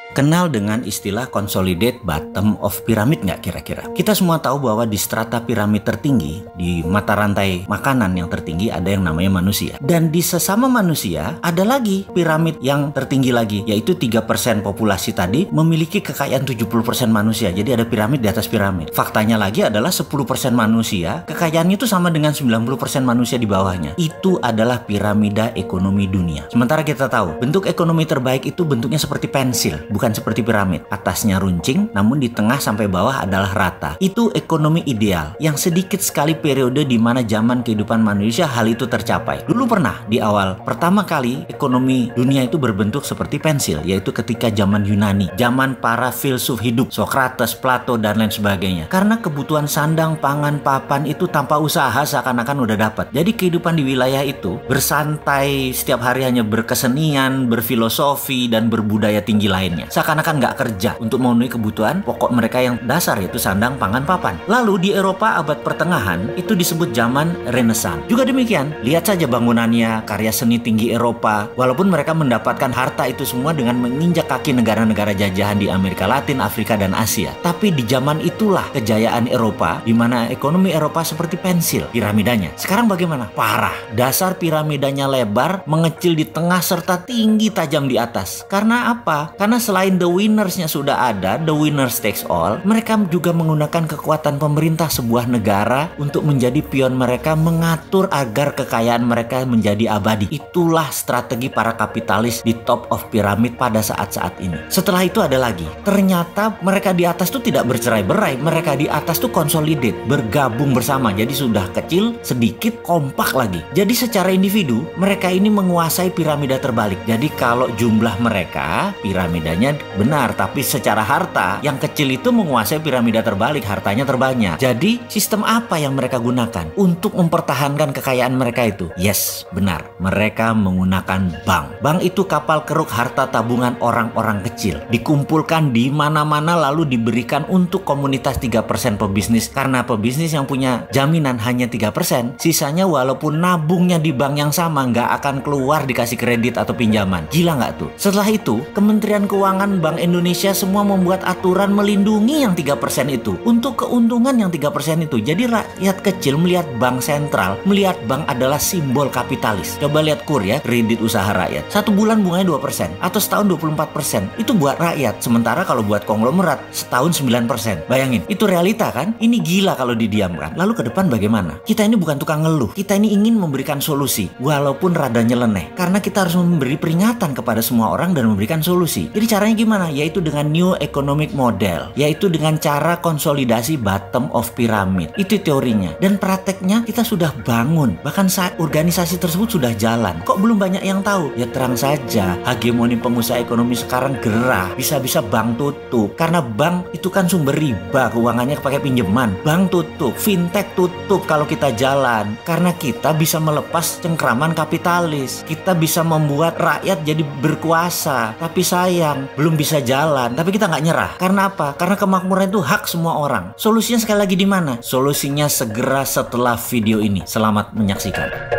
Kenal dengan istilah consolidate bottom of pyramid nggak kira-kira? Kita semua tahu bahwa di strata piramid tertinggi, di mata rantai makanan yang tertinggi ada yang namanya manusia. Dan di sesama manusia ada lagi piramid yang tertinggi lagi, yaitu 3% populasi tadi memiliki kekayaan 70% manusia. Jadi ada piramid di atas piramid. Faktanya lagi adalah 10% manusia, kekayaannya itu sama dengan 90% manusia di bawahnya. Itu adalah piramida ekonomi dunia. Sementara kita tahu, bentuk ekonomi terbaik itu bentuknya seperti pensil, bukan seperti piramid. Atasnya runcing, namun di tengah sampai bawah adalah rata. Itu ekonomi ideal, yang sedikit sekali periode di mana zaman kehidupan manusia hal itu tercapai. Dulu pernah di awal, pertama kali ekonomi dunia itu berbentuk seperti pensil, yaitu ketika zaman Yunani, zaman para filsuf hidup, Socrates, Plato, dan lain sebagainya. Karena kebutuhan sandang, pangan, papan itu tanpa usaha seakan-akan udah dapat. Jadi kehidupan di wilayah itu bersantai, setiap hari hanya berkesenian, berfilosofi, dan berbudaya tinggi lainnya. Seakan-akan nggak kerja untuk memenuhi kebutuhan pokok mereka yang dasar, yaitu sandang, pangan, papan. Lalu di Eropa abad pertengahan itu disebut zaman Renaissance. Juga demikian, lihat saja bangunannya, karya seni tinggi Eropa. Walaupun mereka mendapatkan harta itu semua dengan menginjak kaki negara-negara jajahan di Amerika Latin, Afrika, dan Asia. Tapi di zaman itulah kejayaan Eropa, di mana ekonomi Eropa seperti pensil piramidanya. Sekarang bagaimana? Parah. Dasar piramidanya lebar, mengecil di tengah, serta tinggi tajam di atas. Karena apa? Karena selain the winnersnya sudah ada, the winners takes all, mereka juga menggunakan kekuatan pemerintah sebuah negara untuk menjadi pion mereka, mengatur agar kekayaan mereka menjadi abadi. Itulah strategi para kapitalis di top of pyramid pada saat-saat ini. Setelah itu ada lagi, ternyata mereka di atas tuh tidak bercerai-berai, mereka di atas tuh consolidate, bergabung bersama. Jadi sudah kecil, sedikit, kompak lagi. Jadi secara individu, mereka ini menguasai piramida terbalik. Jadi kalau jumlah mereka, piramidanya benar, tapi secara harta yang kecil itu menguasai piramida terbalik, hartanya terbanyak. Jadi sistem apa yang mereka gunakan untuk mempertahankan kekayaan mereka itu? Yes, benar, mereka menggunakan bank. Bank itu kapal keruk harta tabungan orang-orang kecil, dikumpulkan di mana-mana lalu diberikan untuk komunitas 3% pebisnis. Karena pebisnis yang punya jaminan hanya 3%, sisanya walaupun nabungnya di bank yang sama nggak akan keluar dikasih kredit atau pinjaman. Gila nggak tuh? Setelah itu, Kementerian Keuangan, Bank Indonesia semua membuat aturan melindungi yang 3% itu untuk keuntungan yang 3% itu. Jadi rakyat kecil melihat bank sentral, melihat bank adalah simbol kapitalis. Coba lihat KUR ya, kredit usaha rakyat. 1 bulan bunganya 2% atau setahun 24%. Itu buat rakyat. Sementara kalau buat konglomerat setahun 9%. Bayangin, itu realita kan? Ini gila kalau didiamkan. Lalu ke depan bagaimana? Kita ini bukan tukang ngeluh. Kita ini ingin memberikan solusi walaupun rada nyeleneh. Karena kita harus memberi peringatan kepada semua orang dan memberikan solusi. Jadi caranya gimana? Yaitu dengan new economic model, yaitu dengan cara konsolidasi bottom of pyramid. Itu teorinya. Dan prakteknya kita sudah bangun. Bahkan organisasi tersebut sudah jalan. Kok belum banyak yang tahu? Ya terang saja, hegemoni pengusaha ekonomi sekarang gerah. Bisa-bisa bank tutup. Karena bank itu kan sumber riba, keuangannya pakai pinjaman. Bank tutup, fintech tutup kalau kita jalan. Karena kita bisa melepas cengkraman kapitalis. Kita bisa membuat rakyat jadi berkuasa. Tapi sayang, belum bisa jalan. Tapi kita nggak nyerah. Karena apa? Karena kemakmuran itu hak semua orang. Solusinya sekali lagi di mana? Solusinya segera setelah video ini. Selamat menyaksikan.